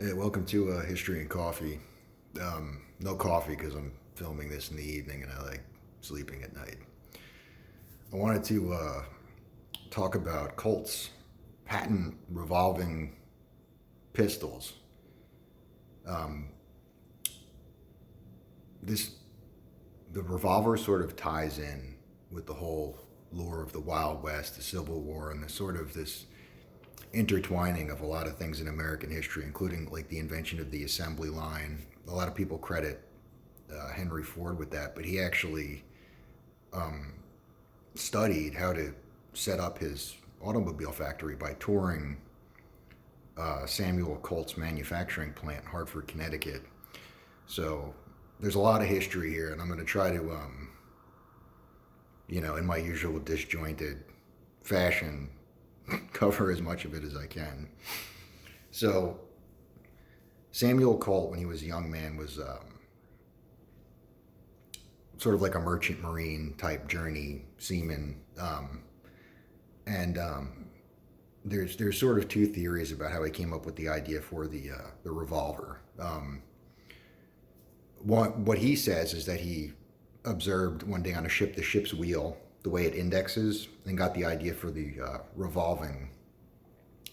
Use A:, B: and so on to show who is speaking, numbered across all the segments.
A: Hey, welcome to History and Coffee. No coffee because I'm filming this in the evening and I like sleeping at night. I wanted to talk about Colt's patent revolving pistols. Um, this the revolver sort of ties in with the whole lore of the Wild West, the Civil War, and the sort of this intertwining of a lot of things in American history, including like the invention of the assembly line. A lot of people credit Henry Ford with that, but he actually um, studied how to set up his automobile factory by touring Samuel Colt's manufacturing plant in Hartford, Connecticut. So there's a lot of history here, and I'm going to try to, in my usual disjointed fashion, cover as much of it as I can. So Samuel Colt, when he was a young man, was sort of like a merchant marine type journey seaman, and there's sort of two theories about how he came up with the idea for the revolver. What he says is that he observed one day on a ship the ship's wheel, the way it indexes, and got the idea for the revolving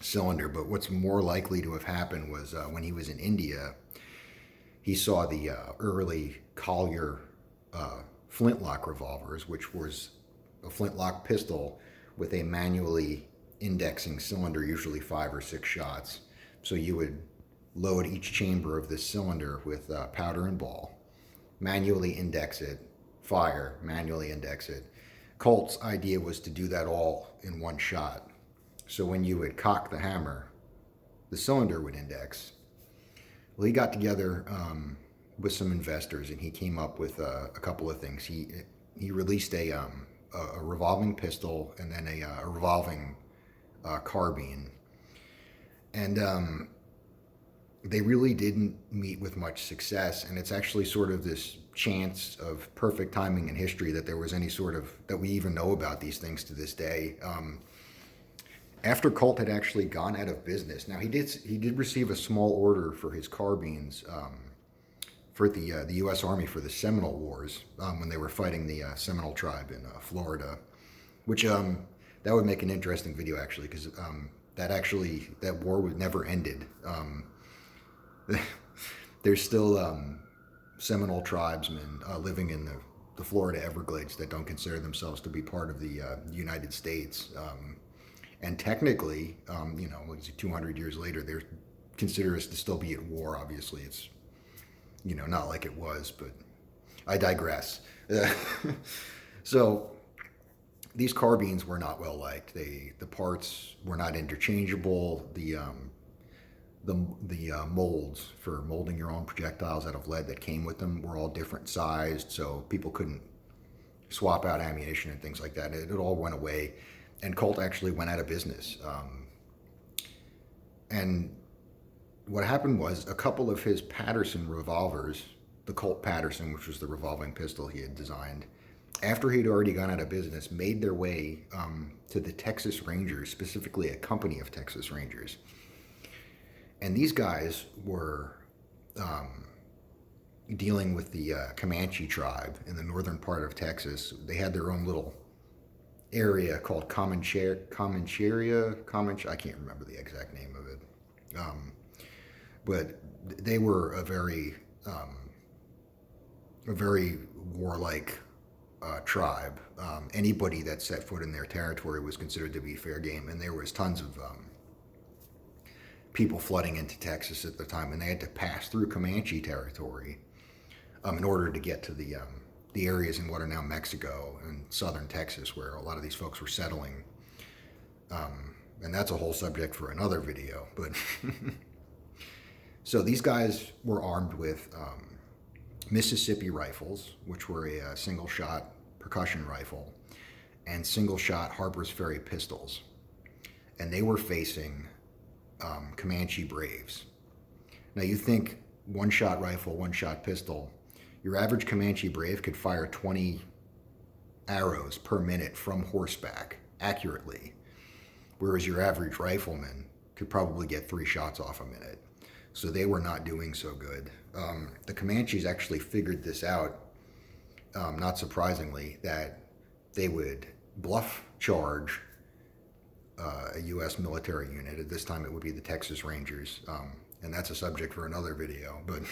A: cylinder. But what's more likely to have happened was when he was in India, he saw the early Collier flintlock revolvers, which was a flintlock pistol with a manually indexing cylinder, usually 5 or 6 shots. So you would load each chamber of this cylinder with powder and ball, manually index it, fire, manually index it. Colt's idea was to do that all in one shot. So when you would cock the hammer, the cylinder would index. Well, he got together with some investors and he came up with a couple of things. He released a revolving pistol and then a revolving carbine. And they really didn't meet with much success, and it's actually sort of this chance of perfect timing in history that there was any sort of that we even know about these things to this day. After Colt had actually gone out of business, now he did receive a small order for his carbines for the U.S. Army for the Seminole Wars when they were fighting the Seminole tribe in Florida, which that would make an interesting video actually because that war would never ended. There's still Seminole tribesmen living in the Florida Everglades that don't consider themselves to be part of the United States. And technically, 200 years later, they consider us to still be at war. Obviously, it's, not like it was, but I digress. So these carbines were not well liked. The parts were not interchangeable. The molds for molding your own projectiles out of lead that came with them were all different sized, so people couldn't swap out ammunition and things like that. It all went away, and Colt actually went out of business. And what happened was a couple of his Patterson revolvers, the Colt Patterson, which was the revolving pistol he had designed, after he'd already gone out of business, made their way to the Texas Rangers, specifically a company of Texas Rangers. And these guys were dealing with the Comanche tribe in the northern part of Texas. They had their own little area called Comancheria. I can't remember the exact name of it. But they were a very warlike tribe. Anybody that set foot in their territory was considered to be fair game, and there was tons of people flooding into Texas at the time, and they had to pass through Comanche territory in order to get to the areas in what are now Mexico and southern Texas, where a lot of these folks were settling. And that's a whole subject for another video. But so these guys were armed with Mississippi rifles, which were a single-shot percussion rifle, and single-shot Harper's Ferry pistols, and they were facing Comanche Braves. Now you think one-shot rifle, one-shot pistol, your average Comanche Brave could fire 20 arrows per minute from horseback accurately, whereas your average rifleman could probably get 3 shots off a minute. So they were not doing so good. The Comanches actually figured this out, not surprisingly, that they would bluff charge a U.S. military unit. At this time, it would be the Texas Rangers, and that's a subject for another video. But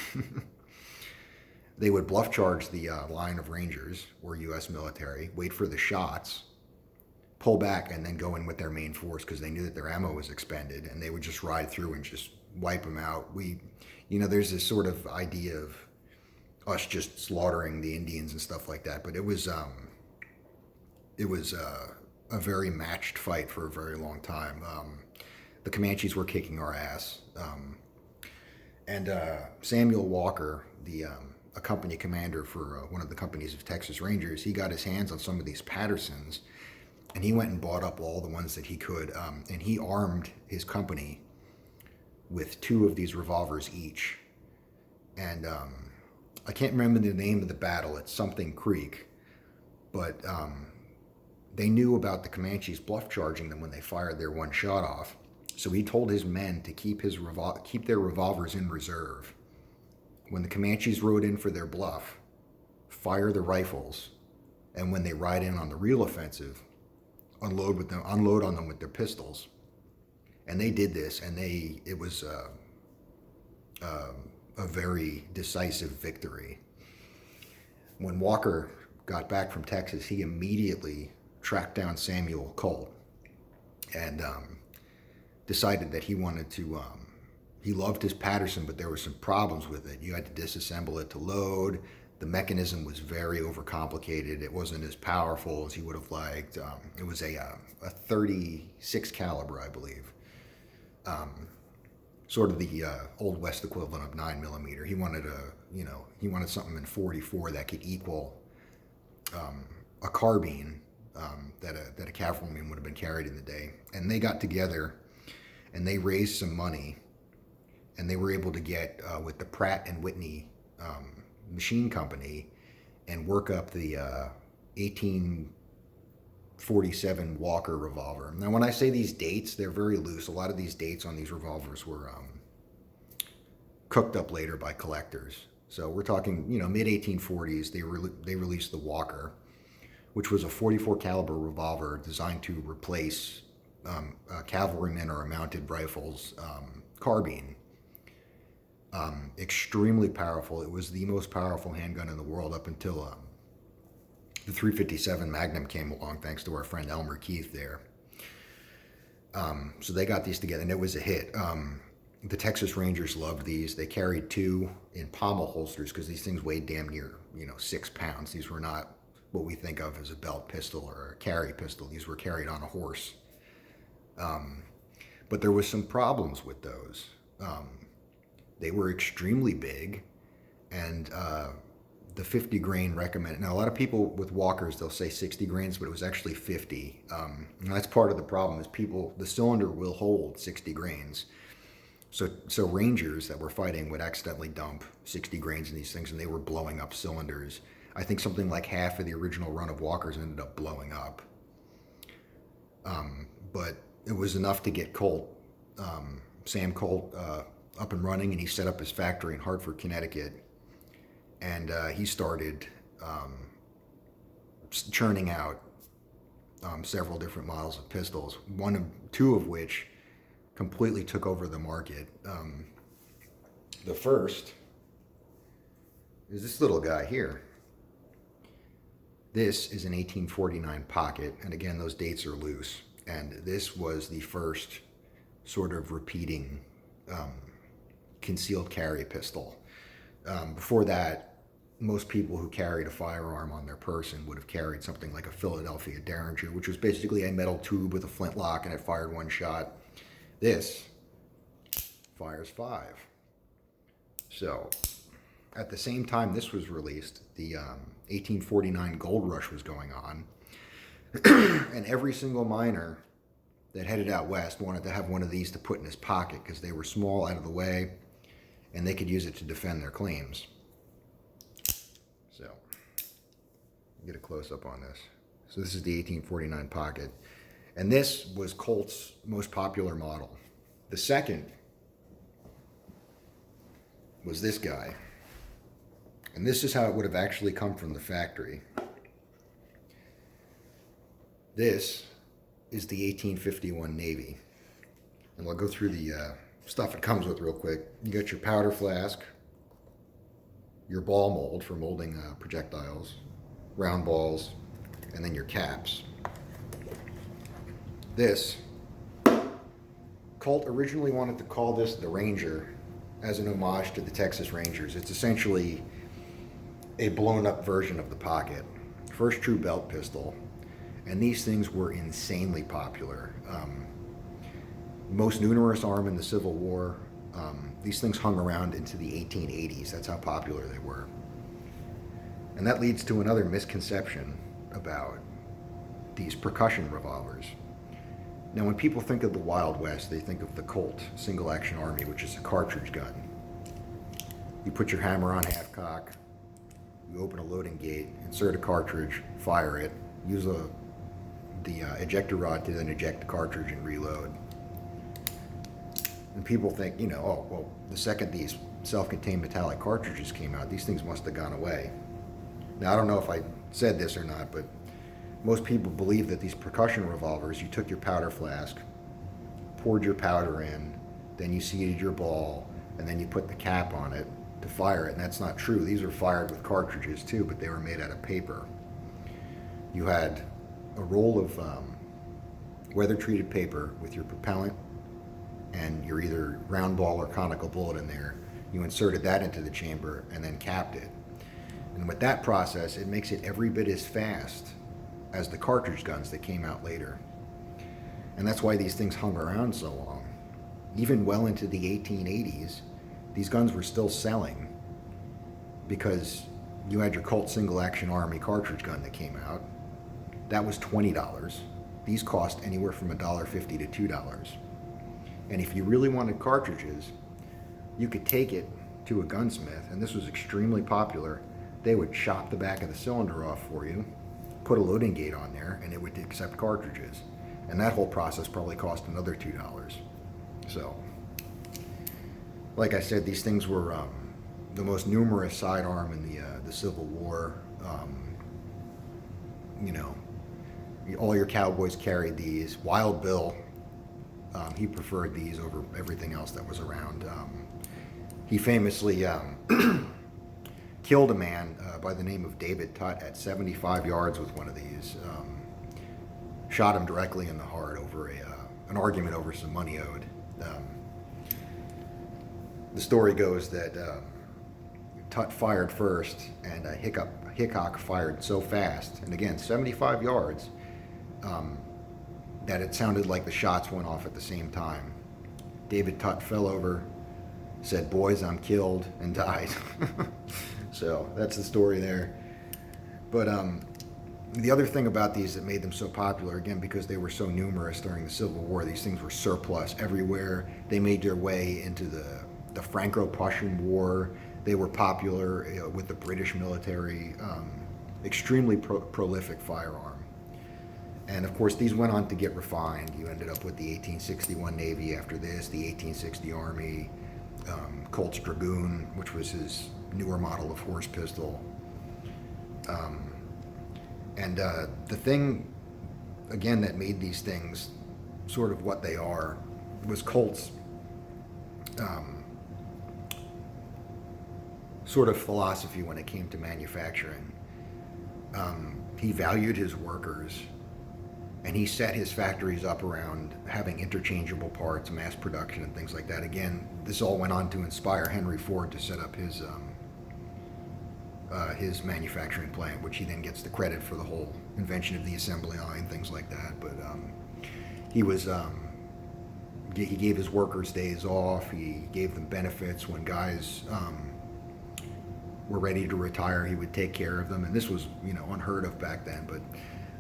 A: they would bluff charge the line of Rangers or U.S. military, wait for the shots, pull back, and then go in with their main force because they knew that their ammo was expended, and they would just ride through and just wipe them out. There's this sort of idea of us just slaughtering the Indians and stuff like that, but it was a very matched fight for a very long time. The Comanches were kicking our ass, and Samuel Walker, a company commander for one of the companies of Texas Rangers, he got his hands on some of these Pattersons, and he went and bought up all the ones that he could, and he armed his company with 2 of these revolvers each. And I can't remember the name of the battle. It's something Creek, but they knew about the Comanches bluff charging them when they fired their one shot off. So he told his men to keep their revolvers in reserve. When the Comanches rode in for their bluff, fire the rifles, and when they ride in on the real offensive, unload on them with their pistols. And they did this, and it was a very decisive victory. When Walker got back from Texas, he immediately tracked down Samuel Colt and decided that he wanted to. He loved his Patterson, but there were some problems with it. You had to disassemble it to load. The mechanism was very overcomplicated. It wasn't as powerful as he would have liked. It was a 36 caliber, I believe. Sort of the Old West equivalent of 9mm. He wanted something in 44 that could equal a carbine that a cavalryman would have been carried in the day. And they got together and they raised some money, and they were able to get with the Pratt and Whitney machine company and work up the 1847 Walker revolver. Now, when I say these dates, they're very loose. A lot of these dates on these revolvers were cooked up later by collectors. So we're talking, mid 1840s. They released the Walker, which was a 44 caliber revolver designed to replace a cavalryman or a mounted rifle's carbine. Extremely powerful. It was the most powerful handgun in the world up until the 357 Magnum came along, thanks to our friend Elmer Keith there. So they got these together, and it was a hit. The Texas Rangers loved these. They carried 2 in pommel holsters because these things weighed damn near, 6 pounds. These were not what we think of as a belt pistol or a carry pistol. These were carried on a horse. But there was some problems with those. They were extremely big, and the 50 grain recommended. Now, a lot of people with Walkers, they'll say 60 grains, but it was actually 50. And that's part of the problem is the cylinder will hold 60 grains. So Rangers that were fighting would accidentally dump 60 grains in these things, and they were blowing up cylinders. I think something like half of the original run of Walkers ended up blowing up. But it was enough to get Sam Colt, up and running, and he set up his factory in Hartford, Connecticut, and he started churning out several different models of pistols, 2 of which completely took over the market. The first is this little guy here. This is an 1849 pocket, and again, those dates are loose, and this was the first sort of repeating concealed carry pistol. Before that, most people who carried a firearm on their person would have carried something like a Philadelphia Derringer, which was basically a metal tube with a flintlock, and it fired 1 shot. This fires 5. So at the same time this was released, the 1849 gold rush was going on, and every single miner that headed out west wanted to have one of these to put in his pocket because they were small, out of the way, and they could use it to defend their claims. So, get a close-up on this. So this is the 1849 pocket, and this was Colt's most popular model. The second was this guy. And this is how it would have actually come from the factory. This is the 1851 Navy. And I'll go through the stuff it comes with real quick. You got your powder flask, your ball mold for molding projectiles, round balls, and then your caps. This, Colt originally wanted to call this the Ranger as an homage to the Texas Rangers. It's essentially a blown up version of the Pocket. First true belt pistol. And these things were insanely popular. Most numerous arm in the Civil War. These things hung around into the 1880s. That's how popular they were. And that leads to another misconception about these percussion revolvers. Now, when people think of the Wild West, they think of the Colt single action army, which is a cartridge gun. You put your hammer on half cock, you open a loading gate, insert a cartridge, fire it, use the ejector rod to then eject the cartridge and reload. And people think, oh, well, the second these self-contained metallic cartridges came out, these things must have gone away. Now, I don't know if I said this or not, but most people believe that these percussion revolvers, you took your powder flask, poured your powder in, then you seated your ball, and then you put the cap on it to fire it. And that's not true. These are fired with cartridges too, but they were made out of paper. You had a roll of weather-treated paper with your propellant and your either round ball or conical bullet in there. You inserted that into the chamber and then capped it. And with that process, it makes it every bit as fast as the cartridge guns that came out later. And that's why these things hung around so long. Even well into the 1880s, these guns were still selling because you had your Colt single action army cartridge gun that came out. That was $20. These cost anywhere from $1.50 to $2. And if you really wanted cartridges, you could take it to a gunsmith, and this was extremely popular. They would chop the back of the cylinder off for you, put a loading gate on there, and it would accept cartridges. And that whole process probably cost another $2. So, like I said, these things were the most numerous sidearm in the Civil War. All your cowboys carried these. Wild Bill, he preferred these over everything else that was around. He famously killed a man by the name of David Tutt at 75 yards with one of these. Shot him directly in the heart over an argument over some money owed. The story goes that Tutt fired first, and Hickok fired so fast, and again 75 yards, that it sounded like the shots went off at the same time. David Tutt fell over, said, "Boys, I'm killed," and died. So that's the story there. But the other thing about these that made them so popular, again, because they were so numerous during the Civil War, these things were surplus everywhere. They made their way into the Franco-Prussian War. They were popular with the British military. Extremely prolific firearm. And of course, these went on to get refined. You ended up with the 1861 Navy after this, the 1860 Army, Colt's Dragoon, which was his newer model of horse pistol. And the thing, again, that made these things sort of what they are was Colt's sort of philosophy when it came to manufacturing. He valued his workers, and he set his factories up around having interchangeable parts, mass production, and things like that. Again, this all went on to inspire Henry Ford to set up his manufacturing plant, which he then gets the credit for the whole invention of the assembly line, things like that. But he gave his workers days off. He gave them benefits when guys were ready to retire. He would take care of them, and this was unheard of back then. But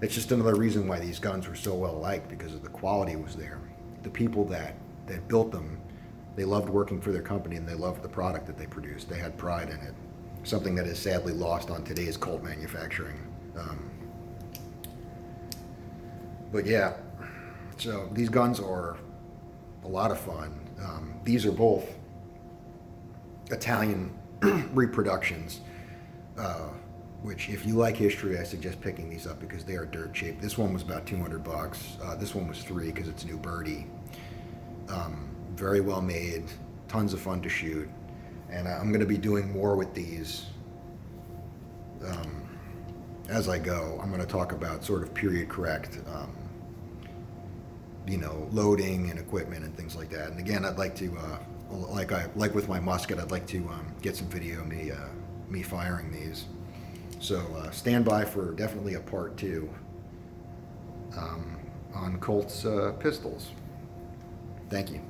A: it's just another reason why these guns were so well liked, because of the quality was there. The people that built them, they loved working for their company, and they loved the product that they produced. They had pride in it. Something that is sadly lost on today's Colt manufacturing. But yeah, so these guns are a lot of fun. These are both Italian reproductions, which if you like history, I suggest picking these up because they are dirt cheap. This one was about $200. This one was $3 because it's new birdie. Very well made, tons of fun to shoot, and I'm going to be doing more with these as I go. I'm going to talk about sort of period correct, loading and equipment and things like that. And again, I'd like to, like with my musket, I'd like to get some video of me firing these. So stand by for definitely a part 2 on Colt's pistols. Thank you.